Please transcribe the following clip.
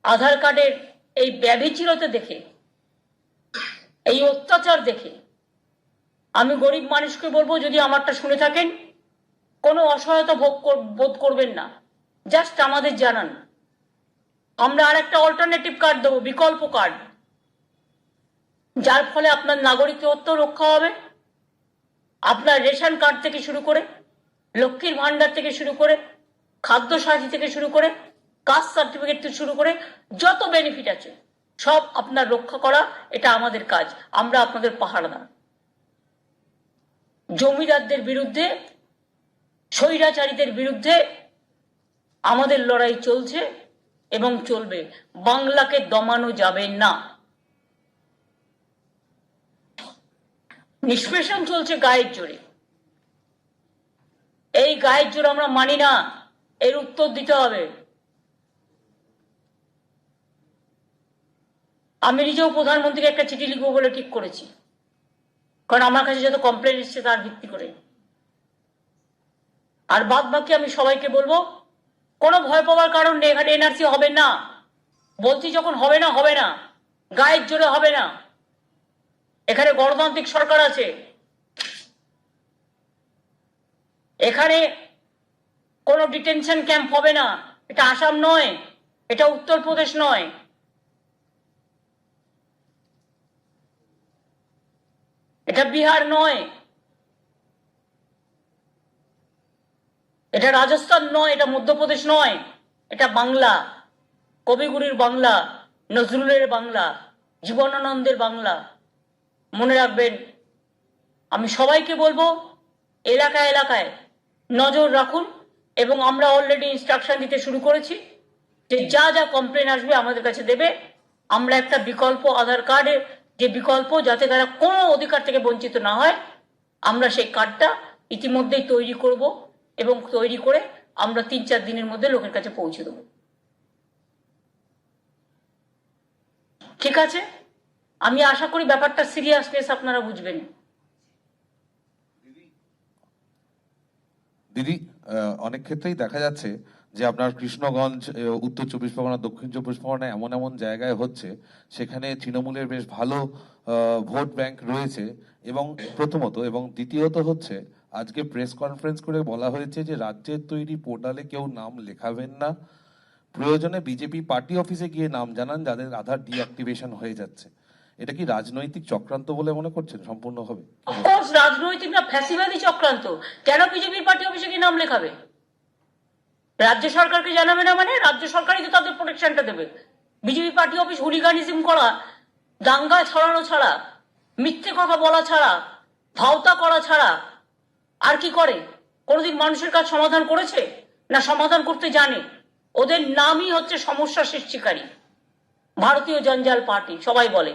আধার কার্ডের এই ব্যভিচারতা দেখে, এই অত্যাচার দেখে আমি গরিব মানুষকে বলবো, যদি আমারটা শুনে থাকেন, কোনো অসহায়তা বোধ করবেন না, জাস্ট আমাদের জানান। আমরা আর একটা অল্টারনেটিভ কার্ড দেবো, বিকল্প কার্ড, যার ফলে আপনার নাগরিকত্ব রক্ষা হবে। আপনার রেশন কার্ড থেকে শুরু করে, লক্ষ্মীর ভান্ডার থেকে শুরু করে, খাদ্য সাথী থেকে শুরু করে, কাস্ট সার্টিফিকেট থেকে শুরু করে যত বেনিফিট আছে সব আপনার রক্ষা করা, এটা আমাদের কাজ। আমরা আপনাদের পাহারাদার। জমিদারদের বিরুদ্ধে, স্বৈরাচারীদের বিরুদ্ধে আমাদের লড়াই চলছে এবং চলবে। বাংলাকে দমানো যাবে না। নিষ্পেষণ চলছে গায়ের জোরে। এই গায়ের জোর আমরা মানি না, এর উত্তর দিতে হবে। আমি নিজেও প্রধানমন্ত্রীকে একটা চিঠি লিখবো বলে ঠিক করেছি, কারণ আমার কাছে যত কমপ্লেন এসছে তার ভিত্তি করে। আর বাদ বাকি আমি সবাইকে বলবো, কোনো ভয় পাওয়ার কারণ নেই। এখানে এনআরসি হবে না, বলছি যখন হবে না হবে না, গায়ের জোরে হবে না। এখানে গণতান্ত্রিক সরকার আছে, এখানে কোনো ডিটেনশন ক্যাম্প হবে না। এটা আসাম নয়, এটা উত্তরপ্রদেশ নয়, এটা বিহার নয়, এটা রাজস্থান নয়, এটা মধ্যপ্রদেশ নয়, এটা বাংলা, কবিগুরুর বাংলা, নজরুলের বাংলা, জীবনানন্দের বাংলা। মনে রাখবেন, আমি সবাইকে বলবো এলাকায় এলাকায় নজর রাখুন, এবং আমরা অলরেডি ইনস্ট্রাকশন দিতে শুরু করেছি যে যা যা কমপ্লেন আসবে আমাদের কাছে দেবে। আমরা একটা বিকল্প আধার কার্ডের যে বিকল্প, যাতে তারা কোনো অধিকার থেকে বঞ্চিত না হয়, আমরা সেই কার্ডটা ইতিমধ্যেই তৈরি করব, এবং তৈরি করে আমরা 3-4 দিনের মধ্যে লোকের কাছে পৌঁছে দেবো। ঠিক আছে? আমি আশা করি ব্যাপারটা সিরিয়াসনেস আপনারা বুঝবেন। দিদি, অনেক ক্ষেত্রেই দেখা যাচ্ছে যে আপনার কৃষ্ণগঞ্জ, উত্তর 24 পরগনা, দক্ষিণ 24 পরগনা এমন এমন জায়গায় হচ্ছে, সেখানে তৃণমূলের বেশ ভালো ভোট ব্যাংক রয়েছে। এবং প্রথমত, এবং দ্বিতীয়ত হচ্ছে, আজকে প্রেস কনফারেন্স করে বলা হয়েছে যে রাজ্যের তৈরি পোর্টালে কেউ নাম লেখাবেন না, প্রয়োজনে বিজেপি পার্টি অফিসে গিয়ে নাম জানান যাদের আধার ডিঅ্যাক্টিভেশন হয়ে যাচ্ছে। এটা কি রাজনৈতিক চক্রান্ত বলে মনে করছেন সম্পূর্ণভাবে? অফকোর্স রাজনৈতিক না, ফ্যাসিবাদী চক্রান্ত। কেন বিজেপির পার্টি অফিসে গিয়ে নাম লেখাবে? রাজ্য সরকারকে জানাবে না মানে? রাজ্য সরকারই তো তাদের প্রোটেকশনটা দেবে। বিজেপি পার্টি অফিস হুলিগানিজম করা, দাঙ্গা ছড়ানো ছাড়া, মিথ্যে কথা বলা ছাড়া, ভাওতা করা ছাড়া আর কি করে? কোনোদিন মানুষের কাজ সমাধান করেছে? না সমাধান করতে জানে। ওদের নামই হচ্ছে সমস্যা সৃষ্টিকারী, ভারতীয় জঞ্জাল পার্টি সবাই বলে।